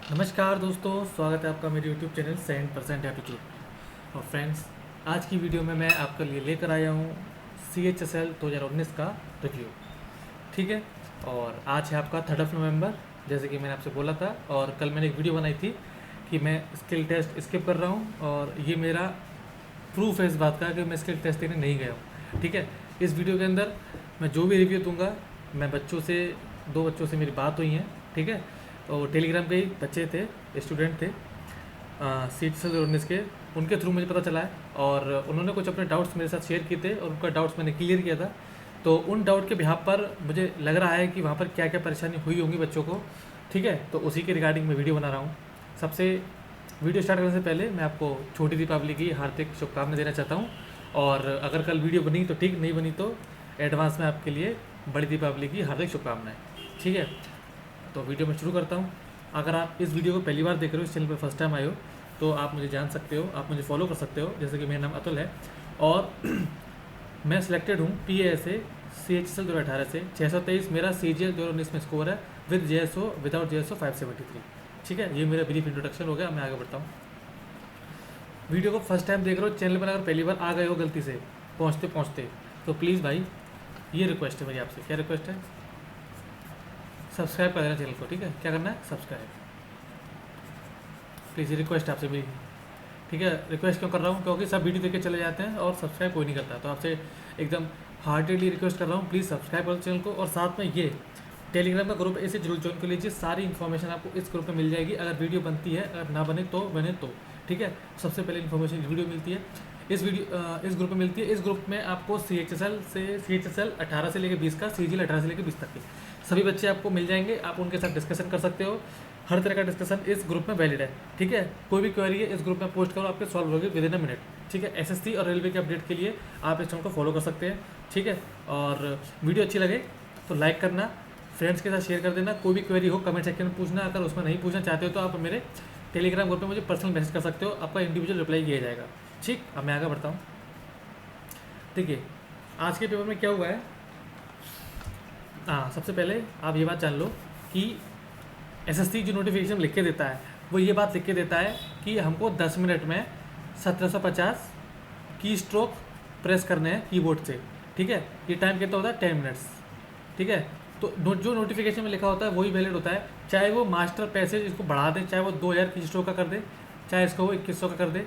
नमस्कार दोस्तों, स्वागत है आपका मेरे YouTube चैनल 100% एप्टीट्यूड। और फ्रेंड्स, आज की वीडियो में मैं आपके लिए लेकर आया हूँ CHSL 2019 का रिव्यू। ठीक है, और आज है आपका 3 नवंबर, जैसे कि मैंने आपसे बोला था। और कल मैंने एक वीडियो बनाई थी कि मैं स्किल टेस्ट स्किप कर रहा हूँ, और ये मेरा प्रूफ है इस बात का कि मैं स्किल टेस्ट देने नहीं गया हूँ। ठीक है, इस वीडियो के अंदर मैं जो भी रिव्यू दूंगा, मैं बच्चों से 2 बच्चों से मेरी बात हुई है। ठीक है, और टेलीग्राम के ही बच्चे थे, स्टूडेंट थे CHSL 2019 के, उनके थ्रू मुझे पता चला है। और उन्होंने कुछ अपने डाउट्स मेरे साथ शेयर किए थे और उनका डाउट्स मैंने क्लियर किया था। तो उन डाउट के बिहाफ पर मुझे लग रहा है कि वहाँ पर क्या क्या परेशानी हुई होंगी बच्चों को। ठीक है, तो उसी के रिगार्डिंग मैं वीडियो बना रहा हूँ। सबसे वीडियो स्टार्ट करने से पहले मैं आपको छोटी दीपावली की हार्दिक शुभकामनाएं देना चाहता हूँ। और अगर कल वीडियो बनी तो ठीक, नहीं बनी तो एडवांस में आपके लिए बड़ी दीपावली की हार्दिक शुभकामनाएं। ठीक है, तो वीडियो मैं शुरू करता हूँ। अगर आप इस वीडियो को पहली बार देख रहे हो, इस चैनल पर फर्स्ट टाइम आए हो, तो आप मुझे जान सकते हो, आप मुझे फॉलो कर सकते हो। जैसे कि मेरा नाम अतुल है और मैं सिलेक्टेड हूँ PASA CHSL 2018 से। 623 मेरा CGL 2019 में स्कोर है, विद JSO विदाउट JSO 573। ठीक है, ये मेरा ब्रीफ इंट्रोडक्शन हो गया। मैं आगे बढ़ता हूँ। वीडियो को फर्स्ट टाइम देख रहे हो, चैनल पर अगर पहली बार आ गए हो गलती से पहुँचते पहुँचते, तो प्लीज़ भाई, ये रिक्वेस्ट है मेरी आपसे। क्या रिक्वेस्ट है? सब्सक्राइब कर देना चैनल को। ठीक है, क्या करना है? सब्सक्राइब प्लीज़, ये रिक्वेस्ट आपसे मेरी। ठीक है, रिक्वेस्ट क्यों कर रहा हूँ? क्योंकि सब वीडियो देख के चले जाते हैं और सब्सक्राइब कोई नहीं करता। तो आपसे एकदम हार्टेडली रिक्वेस्ट कर रहा हूँ, प्लीज़ सब्सक्राइब करो चैनल को। और साथ में ये टेलीग्राम का ग्रुप है, इसे जरूर ज्वाइन कर लीजिए। सारी इन्फॉर्मेशन आपको इस ग्रुप में मिल जाएगी। अगर वीडियो बनती है, अगर ना बने तो बने तो। ठीक है, सबसे पहले इन्फॉर्मेशन वीडियो मिलती है, इस ग्रुप में मिलती है। इस ग्रुप में आपको CHSL 18 से लेकर 20 का, CGL 18 से लेकर 20 तक के सभी बच्चे आपको मिल जाएंगे। आप उनके साथ डिस्कशन कर सकते हो। हर तरह का डिस्कशन इस ग्रुप में वैलिड है। ठीक है, कोई भी क्वेरी है इस ग्रुप में पोस्ट करो, आपके सॉल्व होगी विद इन अ मिनट। ठीक है, SSC और रेलवे के अपडेट के लिए आप इस चैनल को फॉलो कर सकते हैं। ठीक है, और वीडियो अच्छी लगे तो लाइक करना, फ्रेंड्स के साथ शेयर कर देना। कोई भी क्वेरी हो कमेंट सेक्शन में पूछना। अगर उसमें नहीं पूछना चाहते हो तो आप मेरे टेलीग्राम ग्रुप में मुझे पर्सनल मैसेज कर सकते हो, आपका इंडिविजुअल रिप्लाई किया जाएगा। ठीक, अब मैं आगे बढ़ता हूँ। देखिए, आज के पेपर में क्या हुआ है। हाँ, सबसे पहले आप ये बात जान लो कि SSC जो नोटिफिकेशन लिख के देता है, वो ये बात लिख के देता है कि हमको 10 मिनट में 1750 की स्ट्रोक प्रेस करने हैं कीबोर्ड से। ठीक है, ये टाइम कितना होता है? 10 मिनट्स। ठीक है, तो जो नोटिफिकेशन में लिखा होता है वही वैलिड होता है, चाहे वो मास्टर पैसेज इसको बढ़ा दे, चाहे वो 2000 की स्ट्रोक का कर दे, चाहे इसको वो 2100 का कर दे।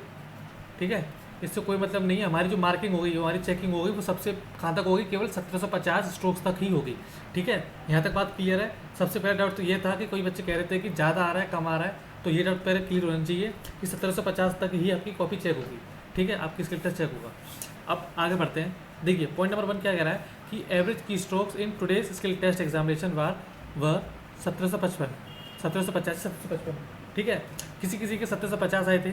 ठीक है, इससे कोई मतलब नहीं है। हमारी जो मार्किंग होगी, हमारी चेकिंग होगी, वो सबसे कहाँ तक होगी? केवल 1750 स्ट्रोक्स तक ही होगी। ठीक है, यहाँ तक बात क्लियर है। सबसे पहला डाउट तो ये था कि कोई बच्चे कह रहे थे कि ज़्यादा आ रहा है, कम आ रहा है। तो ये डाउट पहले क्लियर होना चाहिए कि 1750 तक ही आपकी कॉपी चेक होगी। ठीक है, आपकी स्किल टेस्ट चेक होगा। अब आगे बढ़ते हैं। देखिए, पॉइंट नंबर 1 क्या कह रहा है कि एवरेज की strokes in today's skill test examination were 1755, 1750, 1755। ठीक है, किसी किसी के 1750 आए थे।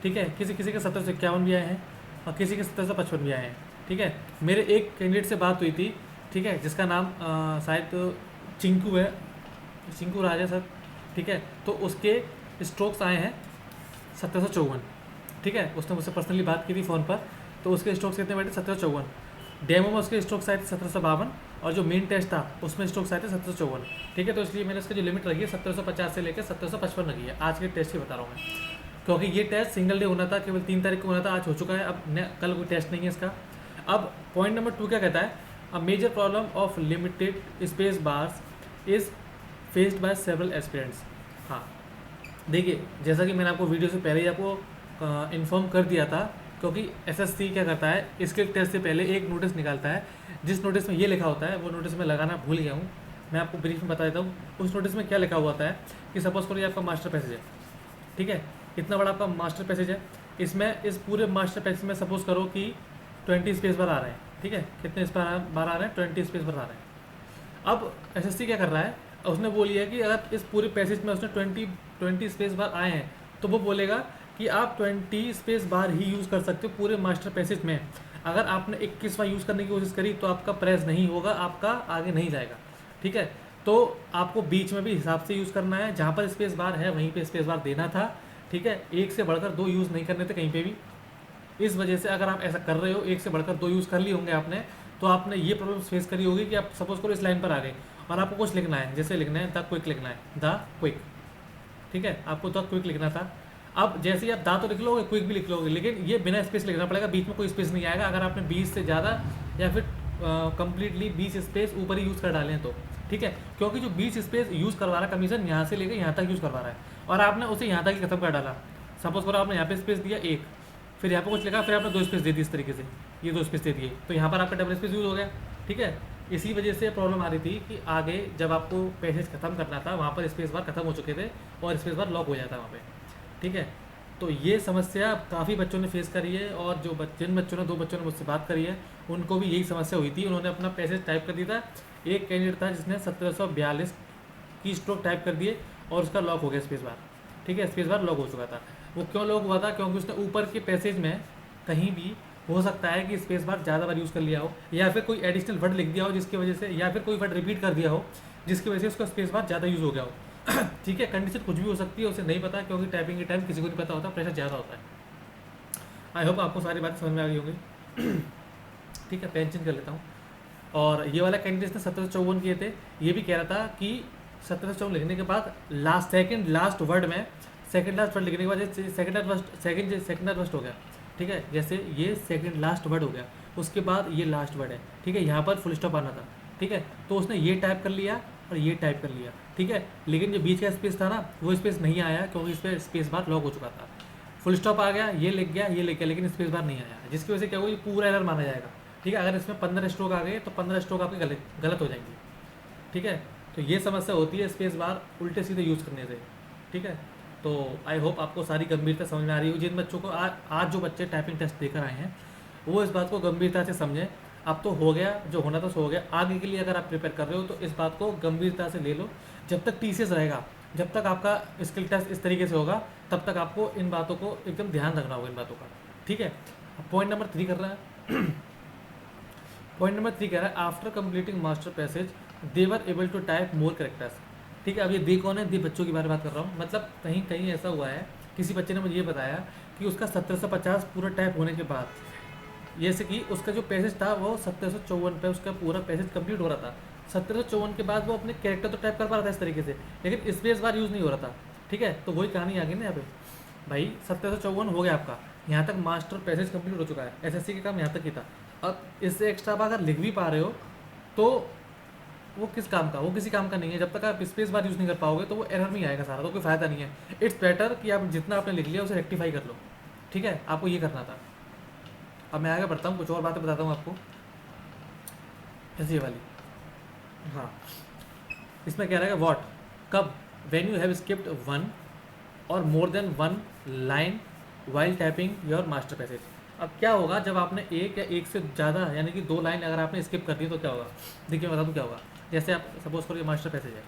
ठीक है, किसी किसी के 1751 भी आए हैं और किसी के 1755 भी आए हैं। ठीक है, मेरे एक कैंडिडेट से बात हुई थी, ठीक है, जिसका नाम शायद चिंकू है, चिंकू राजा सर। ठीक है, तो उसके स्ट्रोक्स आए हैं 1754। ठीक है, उसने मुझसे पर्सनली बात की थी फ़ोन पर। तो उसके स्ट्रोक्स कितने बैठे? 1754। डेमो में उसके स्ट्रोक्स आए थे 1752, और जो मेन टेस्ट था उसमें स्ट्रोक्स आए थे 1754। ठीक है, तो इसलिए मैंने उसकी जो लिमिट रखी है 1750 से लेकर 1755 रखी है। आज के टेस्ट की बता रहा हूँ मैं, क्योंकि ये टेस्ट सिंगल डे होना था, केवल 3 तारीख को होना था, आज हो चुका है। अब कल कोई टेस्ट नहीं है इसका। अब पॉइंट नंबर 2 क्या कहता है? A major problem of limited space bars is faced by several aspirants. हाँ, देखिए, जैसा कि मैंने आपको वीडियो से पहले ही आपको इन्फॉर्म कर दिया था, क्योंकि SSC क्या करता है, इसके टेस्ट से पहले एक नोटिस निकालता है। जिस नोटिस में ये लिखा होता है, वो नोटिस में लगाना भूल गया हूँ, मैं आपको ब्रीफ में बता देता हूँ। उस नोटिस में क्या लिखा हुआ होता है कि सपोज करो ये आपका मास्टर पैसेज है। ठीक है, इतना बड़ा आपका मास्टर पैसेज है। इसमें इस पूरे मास्टर पैसेज में सपोज करो कि 20 स्पेस बार आ रहे हैं। ठीक है, कितने बार आ रहे हैं? 20 स्पेस बार आ रहे हैं। अब SSC क्या कर रहा है, उसने बोली है कि अगर इस पूरे पैसेज में उसने 20 स्पेस बार आए हैं, तो वो बोलेगा कि आप 20 स्पेस बार ही यूज़ कर सकते हो पूरे मास्टर पैसेज में। अगर आपने 21वां यूज़ करने की कोशिश करी तो आपका प्रेस नहीं होगा, आपका आगे नहीं जाएगा। ठीक है, तो आपको बीच में भी हिसाब से यूज़ करना है, जहाँ पर स्पेस बार है वहीं पे स्पेस बार देना था। ठीक है, एक से बढ़कर 2 यूज़ नहीं करने थे कहीं पे भी। इस वजह से अगर आप ऐसा कर रहे हो, एक से बढ़कर 2 यूज़ कर लिए होंगे आपने, तो आपने ये प्रॉब्लम फेस करी होगी कि आप सपोज करो इस लाइन पर आ गए और आपको कुछ लिखना है। जैसे लिखना है द क्विक, लिखना है द क्विक। ठीक है, आपको तो क्विक लिखना था। अब जैसे ही आप दा तो लिख लोगे, क्विक भी लिख लोगे, लेकिन ये बिना स्पेस लिखना पड़ेगा, बीच में कोई स्पेस नहीं आएगा अगर आपने 20 से ज़्यादा या फिर कंप्लीटली 20 स्पेस ऊपर ही यूज़ कर डाले हैं तो। ठीक है, क्योंकि जो 20 स्पेस यूज़ करवा रहा है कमीशन यहाँ से लेकर यहाँ तक यूज़ करवा रहा है, और आपने उसे यहाँ तक ही खत्म कर डाला। सपोज करो आपने यहाँ पे स्पेस दिया एक, फिर यहाँ पे कुछ लिखा, फिर आपने 2 स्पेस दे दी इस तरीके से, ये 2 स्पेस दे दिए, तो यहाँ पर आपका डबल स्पेस यूज़ हो गया। ठीक है, इसी वजह से प्रॉब्लम आ रही थी कि आगे जब आपको पैसेज खत्म करना था वहाँ पर स्पेस बार खत्म हो चुके थे और स्पेस बार लॉक हो जाता है वहाँ पे। ठीक है, तो ये समस्या काफ़ी बच्चों ने फेस करी है, और जिन बच्चों ने 2 बच्चों ने मुझसे बात करी है उनको भी यही समस्या हुई थी। उन्होंने अपना पैसेज टाइप कर दिया था, एक कैंडिडेट था जिसने 1742 की स्ट्रोक टाइप कर दिए और उसका लॉक हो गया स्पेस बार। ठीक है, स्पेस बार लॉक हो चुका था। वो क्यों लॉक हुआ था? क्योंकि उसने ऊपर के पैसेज में कहीं भी हो सकता है कि स्पेस बार ज़्यादा बार यूज़ कर लिया हो, या फिर कोई एडिशनल वर्ड लिख दिया हो जिसकी वजह से, या फिर कोई वर्ड रिपीट कर दिया हो जिसकी वजह से उसका स्पेस बार ज़्यादा यूज़ हो गया हो। ठीक है, कंडीशन कुछ भी हो सकती है, उसे नहीं पता, क्योंकि टाइपिंग के टाइम किसी को नहीं पता होता, प्रेशर ज़्यादा होता है। आई होप आपको सारी बातें समझ में आ गई होंगी। ठीक है, पेन चेंज कर लेता हूँ। और ये वाला कैंडिडेट ने 1754 किए थे, ये भी कह रहा था कि 1754 लिखने के बाद सेकंड लास्ट वर्ड में, सेकंड लास्ट वर्ड लिखने के बाद सेकंड लास्ट हो गया। ठीक है, जैसे ये सेकंड लास्ट वर्ड हो गया, उसके बाद ये लास्ट वर्ड है। ठीक है, यहाँ पर फुल स्टॉप आना था। ठीक है, तो उसने ये टाइप कर लिया और ये टाइप कर लिया। ठीक है, लेकिन जो बीच का स्पेस था ना, वो स्पेस नहीं आया क्योंकि इस पर स्पेस बार लॉक हो चुका था। फुल स्टॉप आ गया, ये लिख गया, ये लिख गया, लेकिन स्पेस बार नहीं आया, जिसकी वजह से क्या हुआ, ये पूरा एरर माना जाएगा। ठीक है, अगर इसमें 15 स्ट्रोक आ गए तो 15 स्ट्रोक आपके गलत हो जाएंगे। ठीक है, तो ये समस्या होती है स्पेस बार उल्टे सीधे यूज़ करने से। ठीक है, तो आई होप आपको सारी गंभीरता समझ में आ रही हो। जिन बच्चों को आज जो बच्चे टाइपिंग टेस्ट देकर आए हैं वो इस बात को गंभीरता से समझें। अब तो हो गया, जो होना था सो हो गया। आगे के लिए अगर आप प्रिपेयर कर रहे हो तो इस बात को गंभीरता से ले लो। जब तक टीसीएस रहेगा, जब तक आपका स्किल टेस्ट इस तरीके से होगा, तब तक आपको इन बातों को एकदम ध्यान रखना होगा, इन बातों का। ठीक है, पॉइंट नंबर 3 कर रहा है। पॉइंट नंबर 3 कह रहा है, after completing master passage they were able to type more characters. ठीक है, अब ये दे कौन है? दे बच्चों की बारे में बात कर रहा हूँ। मतलब कहीं कहीं ऐसा हुआ है, किसी बच्चे ने मुझे ये बताया कि उसका 1750 पूरा टाइप होने के बाद, जैसे कि उसका जो पैसेज था वो 1754 पे उसका पूरा पैसेज कंप्लीट हो रहा था। 1754 के बाद वो अपने कैरेक्टर तो टाइप कर पा रहा था इस तरीके से, लेकिन स्पेस बार यूज़ नहीं हो रहा था। ठीक है, तो वही कहानी आ गई ना यहाँ पे। भाई 1754 हो गया आपका, यहाँ तक मास्टर पैसेज कंप्लीट हो चुका है, एसएससी का काम यहाँ तक ही था। अब इससे एक्स्ट्रा आप अगर लिख भी पा रहे हो तो वो किस काम का? वो किसी काम का नहीं है। जब तक आप स्पेस बार यूज़ नहीं कर पाओगे तो वो एरर में आएगा सारा, तो कोई फ़ायदा नहीं है। इट्स बेटर कि आप जितना आपने लिख लिया उसे रेक्टिफाई कर लो। ठीक है, आपको ये करना था। अब मैं आगे बढ़ता हूँ, कुछ और बातें बताता हूँ आपको, जैसे ये वाली। हाँ, इसमें कह रहा है वॉट, कब, when you have skipped one और more than one line while typing your master passage. अब क्या होगा जब आपने एक या एक से ज़्यादा यानी कि 2 लाइन अगर आपने स्किप कर दी तो क्या होगा? देखिए मैं बता दूँ क्या होगा। जैसे आप सपोज करो ये मास्टर पैसेज है।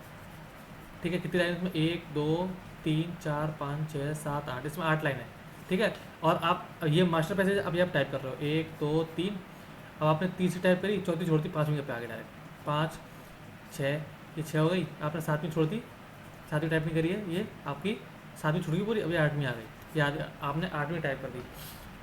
ठीक है, कितनी लाइन इसमें? 1 2 3 4 5 6 7 8, इसमें 8 लाइन है। ठीक है, और आप ये मास्टर पैसेज अभी आप टाइप कर रहे हो 1 2 3, अब आपने तीसरी टाइप करी, चौथी छोड़ दी, 5वीं पे आगे डायरेक्ट 5 6, ये 6 हो गई, आपने 7वीं छोड़ दी, 7वीं टाइप नहीं करी है, ये आपकी 7वीं छूट गई पूरी, अभी 8वीं आ गई, ये आपने 8वीं टाइप कर दी।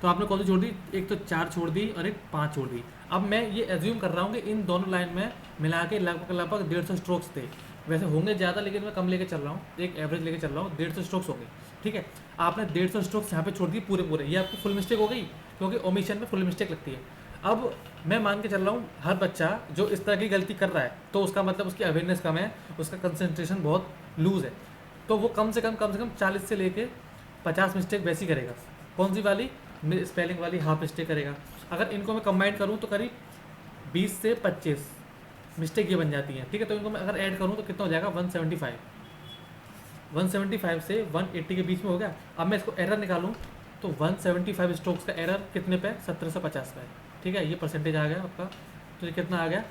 तो आपने कौन सी छोड़ दी? एक तो 4 छोड़ दी और एक 5 छोड़ दी। अब मैं ये एज्यूम कर रहा हूँ कि इन दोनों लाइन में मिला के लगभग लगभग 150 स्ट्रोक्स थे। वैसे होंगे ज़्यादा, लेकिन मैं कम लेके चल रहा हूँ, एक एवरेज लेके चल रहा हूँ, 150 स्ट्रोक्स होंगे। ठीक है, आपने 150 स्ट्रोक्स यहाँ पे छोड़ दिए पूरे पूरे, ये आपकी फुल मिस्टेक हो गई, क्योंकि ओमिशन में फुल मिस्टेक लगती है। अब मैं मान के चल रहा हूँ हर बच्चा जो इस तरह की गलती कर रहा है तो उसका मतलब उसकी अवेयरनेस कम है, उसका कंसंट्रेशन बहुत लूज़ है, तो वो कम से कम 40 से लेके 50 मिस्टेक वैसी करेगा। कौन सी वाली? स्पेलिंग वाली हाफ मिस्टेक करेगा। अगर इनको मैं कंबाइन करूँ तो करीब 20 से 25 मिस्टेक ये बन जाती हैं। ठीक है, तो इनको मैं अगर ऐड करूँ तो कितना हो जाएगा? 175। 175 से 180 के बीच में हो गया। अब मैं इसको एरर निकालूँ तो 175 स्ट्रोक्स का एरर कितने पे? 1750 पे। ठीक है, ये परसेंटेज आ गया आपका, तो ये कितना आ गया?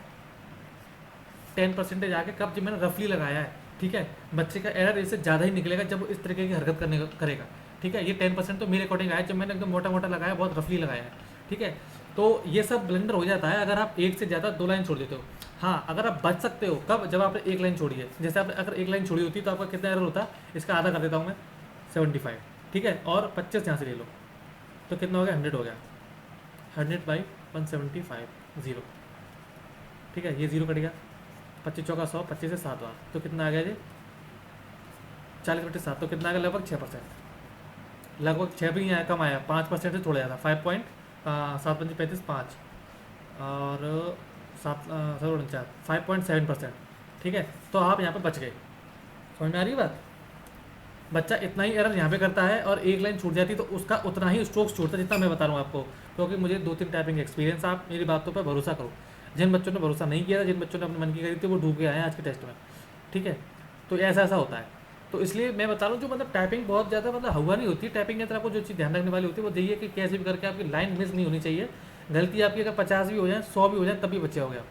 10% आ गया। कब? जब मैंने रफली लगाया है। ठीक है, बच्चे का एरर इससे ज़्यादा ही निकलेगा जब वो इस तरीके की हरकत करेगा। ठीक है, ये 10% तो मेरे अकॉर्डिंग आया जब मैंने एकदम मोटा मोटा लगाया, बहुत रफली लगाया है। ठीक है, तो ये सब ब्लेंडर हो जाता है अगर आप एक से ज़्यादा 2 लाइन छोड़ देते हो। हाँ, अगर आप बच सकते हो कब? जब आपने 1 लाइन छोड़ी है। जैसे आपने अगर 1 लाइन छोड़ी होती तो आपका कितना एरर होता? इसका आधा कर देता हूँ मैं, 75। ठीक है, और 25 यहाँ से ले लो तो कितना हो गया? 100 हो गया। 100/175 0। ठीक है, ये 0 कट गया। 25 चौका 100, 25 से 7 बार, तो कितना आ गया जी? 40/7 तो कितना आएगा, लगभग 6%, लगभग 6 भी नहीं आया, कम आया, 5% से थोड़ा ज़्यादा, 5.7 5 5 और 5.7%। ठीक है, तो आप यहाँ पे बच गए। समझ में आ रही है बात? बच्चा इतना ही एरर यहाँ पे करता है और एक लाइन छूट जाती है तो उसका उतना ही स्ट्रोक्स छूटता है जितना मैं बता रहा हूँ आपको, क्योंकि मुझे 2-3 टाइपिंग एक्सपीरियंस। आप मेरी बातों पर भरोसा करो। जिन बच्चों ने भरोसा नहीं किया था, जिन बच्चों ने अपने मन की करी थी, वो डूब के आए हैं आज के टेस्ट में। ठीक है, तो ऐसा ऐसा होता है। तो इसलिए मैं बता रहा हूँ, जो मतलब टाइपिंग बहुत ज़्यादा मतलब हुआ नहीं होती टाइपिंग के अंदर, आपको जो चीज़ ध्यान रखने वाली होती है वो यही है कि कैसे भी करके आपकी लाइन मिस नहीं होनी चाहिए। गलती आपकी अगर 50 भी हो जाए, 100 भी हो जाए, तब भी बचे हो गया।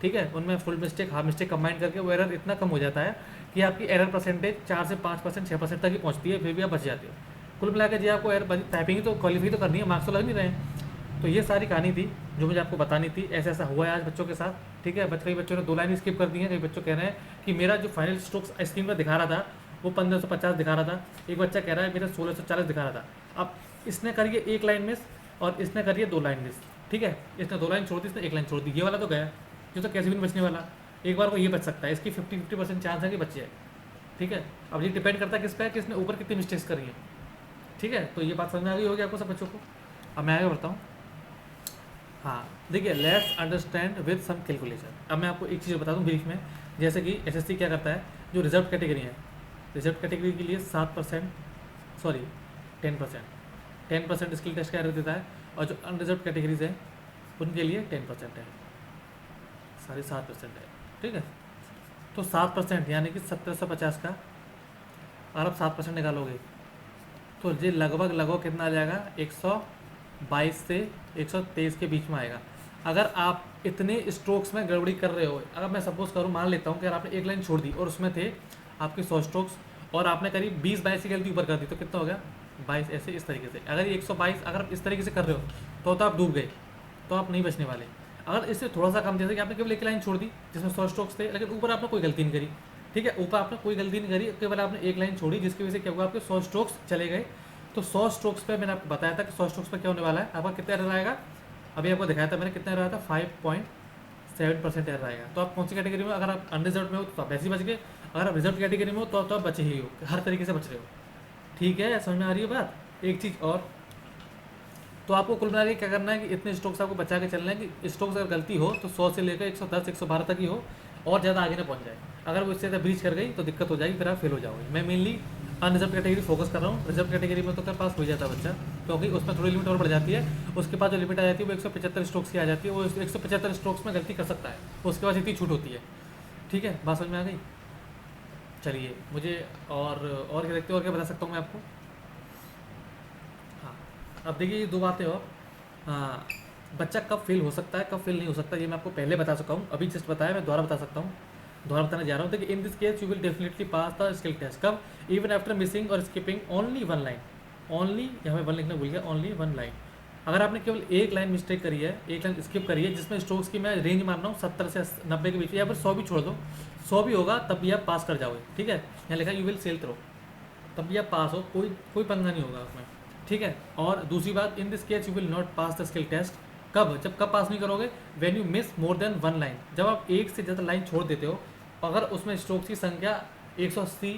ठीक है, उनमें full mistake half mistake combine करके वो एरर इतना कम हो जाता है कि आपकी एरर परसेंटेज 4 से 5%, 6% तक ही पहुंचती है, फिर भी आप बच जाते हो। कुल मिलाकर जी आपको एरर टाइपिंग ही तो क्वालिफाई तो करनी है, मार्क्स तो लग नहीं रहे हैं। तो ये सारी कहानी थी जो मुझे आपको बतानी थी। ऐसा ऐसा हुआ है आज बच्चों के साथ। ठीक है, कई बच्चों ने 2 लाइन स्किप कर दी है। कई बच्चों कह रहे हैं कि मेरा जो फाइनल स्ट्रोक्स स्क्रीन पर दिखा रहा था वो 1550 दिखा रहा था। एक बच्चा कह रहा है मेरा 1640 दिखा रहा था। अब इसने करिए 1 लाइन मिस और इसने करिए 2 लाइन मिस। ठीक है, इसने 2 लाइन छोड़ दी, इसने 1 लाइन छोड़ दी, ये वाला तो गया, ये तो कैसे भी नहीं बचने वाला। एक बार को ये बच सकता है, इसकी 50-50% चांस है कि बच जाए। ठीक है, अब ये डिपेंड करता है किस पे है, किसने ऊपर कितनी मिस्टेक्स करी है। ठीक है, तो ये बात समझ में आ गई होगी आपको सब बच्चों को। अब मैं आगे बढ़ता हूँ। हाँ देखिए, let's understand with some calculation. अब मैं आपको एक चीज़ बता दूँ ब्रीफ में, जैसे कि एसएससी क्या करता है, जो रिजर्व कैटेगरी है, रिजर्व कैटेगरी के लिए 7%, सॉरी 10% स्किल टेस्ट का एरर देता है, और जो अनरिजर्व कैटेगरीज है उनके लिए 10% है, सारी 7% है। ठीक है, तो 7% यानी कि 1750 का अगर आप 7% निकालोगे तो ये लगभग कितना आ जाएगा, 122 से 123 के बीच में आएगा। अगर आप इतने स्ट्रोक्स में गड़बड़ी कर रहे हो, अगर मैं सपोज करूँ, मान लेता हूँ कि अगर आपने 1 लाइन छोड़ दी और उसमें थे आपके 100 स्ट्रोक्स और आपने करीब 20-22 की गलती ऊपर कर दी, तो कितना हो गया, 22 ऐसे इस तरीके से। अगर ये 122 अगर आप इस तरीके से कर रहे हो तो आप डूब गए, तो आप नहीं बचने वाले। अगर इससे थोड़ा सा कम, जैसे कि आपने केवल 1 लाइन छोड़ दी जिसमें 100 स्ट्रोक्स थे, लेकिन ऊपर आपने कोई गलती नहीं करी। ठीक है, ऊपर आपने कोई गलती नहीं करी, केवल आपने 1 लाइन छोड़ी, जिसकी वजह से क्या हुआ, आपके 100 स्ट्रोक्स चले गए। तो 100 स्ट्रोक्स पे मैंने आपको बताया था कि 100 स्ट्रोक्स पे क्या होने वाला है, आपका कितना एरर आएगा, अभी आपको दिखाया था मैंने कितना एरर आया था, 5.7% एरर आएगा। तो आप कौन सी कैटेगरी में, अगर आप अनरिजर्व में हो तो आप वैसे ही बच गए, अगर आप रिजर्व कैटेगरी में हो तो आप बचे ही हो, हर तरीके से बच रहे हो। ठीक है, समझ में आ रही है बात। एक चीज़ और, तो आपको कुल मिला के क्या करना है कि इतने स्ट्रोक्स आपको बचा के चलना है कि स्ट्रोक्स अगर गलती हो तो 100 से लेकर 110 112 तक ही हो, और ज़्यादा आगे ना पहुंच जाए। अगर वो इससे ज़्यादा ब्रीच कर गई तो दिक्कत हो जाएगी, फिर आप फेल हो जाओगे। मैं मेनली अनरिजर्व कैटेगरी फोकस कर रहा हूँ। रिजर्व कैटेगरी में तो कर पास हो जाता है बच्चा, क्योंकि उसमें थोड़ी लिमिट और बढ़ जाती है। उसके बाद जो लिमिट आ जाती है वो 175 स्ट्रोक्स की आ जाती है, वो 175 स्ट्रोक्स में गलती कर सकता है, उसके बाद इतनी छूट होती है। ठीक है, बात समझ में आ गई। चलिए, मुझे और क्या देखते हो, और क्या बता सकता हूँ मैं आपको। हाँ, अब देखिए ये 2 बातें और। हाँ, बच्चा कब फेल हो सकता है, कब फेल नहीं हो सकता, ये मैं आपको पहले बता चुका हूँ, अभी जस्ट बताया, मैं दोबारा बता सकता हूँ, दोबारा बताने जा रहा हूँ। देखिए, in this case you will definitely pass the skill test. कब, इवन आफ्टर मिसिंग और स्किपिंग ओनली 1 लाइन, ओनली, यहाँ पे 1 लिखना भूल गया, ओनली 1 लाइन। अगर आपने केवल 1 लाइन मिस्टेक करी है, 1 लाइन स्किप करी है, जिसमें स्ट्रोक्स की मैं रेंज मान रहा हूँ 70 से 90 के बीच, या फिर 100 भी छोड़ दो, 100 भी होगा तब भी आप पास कर जाओगे। ठीक है, यहाँ लिखा यू विल सेल थ्रो, तब भी आप पास हो, कोई पंगा नहीं होगा उसमें। ठीक है, और दूसरी बात, in this case you will not pass the skill test. कब, जब कब पास नहीं करोगे, when you miss more than 1 line, जब आप एक से ज़्यादा लाइन छोड़ देते हो, अगर उसमें स्ट्रोक्स की संख्या 180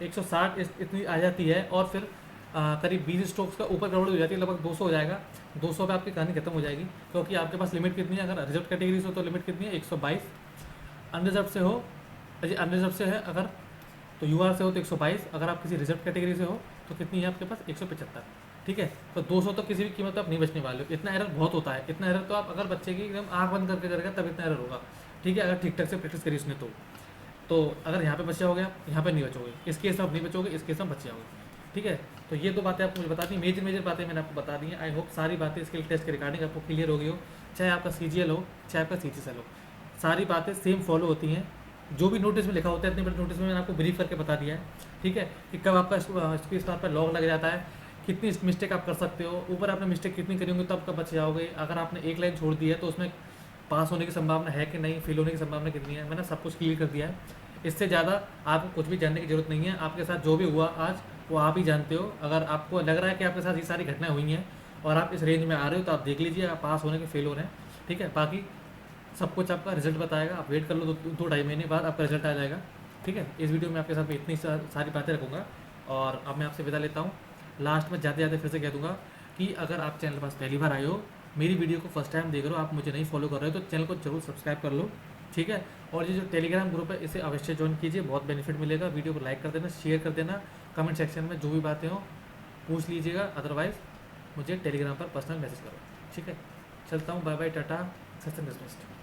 160 इतनी आ जाती है, और फिर करीब 20 स्ट्रोक्स का ऊपर गड़बड़ हो जाती है, लगभग 200 हो जाएगा, 200 पे आपकी कहानी खत्म हो जाएगी। क्योंकि आपके पास लिमिट कितनी है, अगर रिजर्व कैटेगरी से हो तो लिमिट कितनी है, 122, अनरिजर्व से हो, अनरिजर्व से है अगर, तो यूआर से हो तो 122, अगर आप किसी रिजर्व कैटेगरी से हो तो कितनी है आपके पास, 175। ठीक है, तो 200 तो किसी भी कीमत पर आप नहीं बचने वाले हो। इतना एरर बहुत होता है, इतना एरर तो आप अगर बच्चे की एकदम आँख बंद करके करेगा तब इतना एरर होगा। ठीक है, अगर ठीक ठाक से प्रैक्टिस करी उसने तो अगर यहाँ पे बचा हो गया, यहाँ पे नहीं बचोगे, इस केस में आप नहीं बचोगे, इस केस में बच जाओगे। ठीक है, तो ये 2 बातें आपको मुझे बता दी, मेजर बातें मैंने आपको बता दी हैं। आई होप सारी बातें स्किल टेस्ट के रिगार्डिंग आपको क्लियर हो गई हो, चाहे आपका CGL हो चाहे आपका CGCL हो, सारी बातें सेम फॉलो होती हैं। जो भी नोटिस में लिखा होता है, इतने बड़े नोटिस में मैंने आपको ब्रीफ करके बता दिया है। ठीक है, कि कब आपका इसके स्टार पर लॉग लग जाता है, कितनी मिस्टेक आप कर सकते हो, ऊपर आपने मिस्टेक कितनी करी होंगी तो आपका बच जाओगे। अगर आपने 1 लाइन छोड़ दी है तो उसमें पास होने की संभावना है कि नहीं, फेल होने की संभावना कितनी है, मैंने सब कुछ क्लियर कर दिया है। इससे ज़्यादा आपको कुछ भी जानने की जरूरत नहीं है। आपके साथ जो भी हुआ आज वो आप ही जानते हो। अगर आपको लग रहा है कि आपके साथ ये सारी घटनाएं हुई हैं और आप इस रेंज में आ रहे हो तो आप देख लीजिए आप पास होने के फेल हो रहे हैं। ठीक है, बाकी सब कुछ आपका रिजल्ट बताएगा, आप वेट कर लो, 2-2.5 महीने बाद आपका रिजल्ट आ जाएगा। ठीक है, इस वीडियो में आपके साथ मैं इतनी सारी बातें रखूँगा और अब मैं आपसे विदा लेता हूँ। लास्ट में जाते जाते फिर से कह दूँगा कि अगर आप चैनल पर पहली बार आए हो, मेरी वीडियो को फर्स्ट टाइम देख रहे हो, आप मुझे नहीं फॉलो कर रहे हो तो चैनल को जरूर सब्सक्राइब कर लो, ठीक है। और ये जो टेलीग्राम ग्रुप है इसे अवश्य ज्वाइन कीजिए, बहुत बेनिफिट मिलेगा। वीडियो को लाइक कर देना, शेयर कर देना, कमेंट सेक्शन में जो भी बातें हो पूछ लीजिएगा, अदरवाइज़ मुझे टेलीग्राम पर पर्सनल मैसेज करो, ठीक है। चलता हूँ, बाय बाय, टाटा, सत्संग।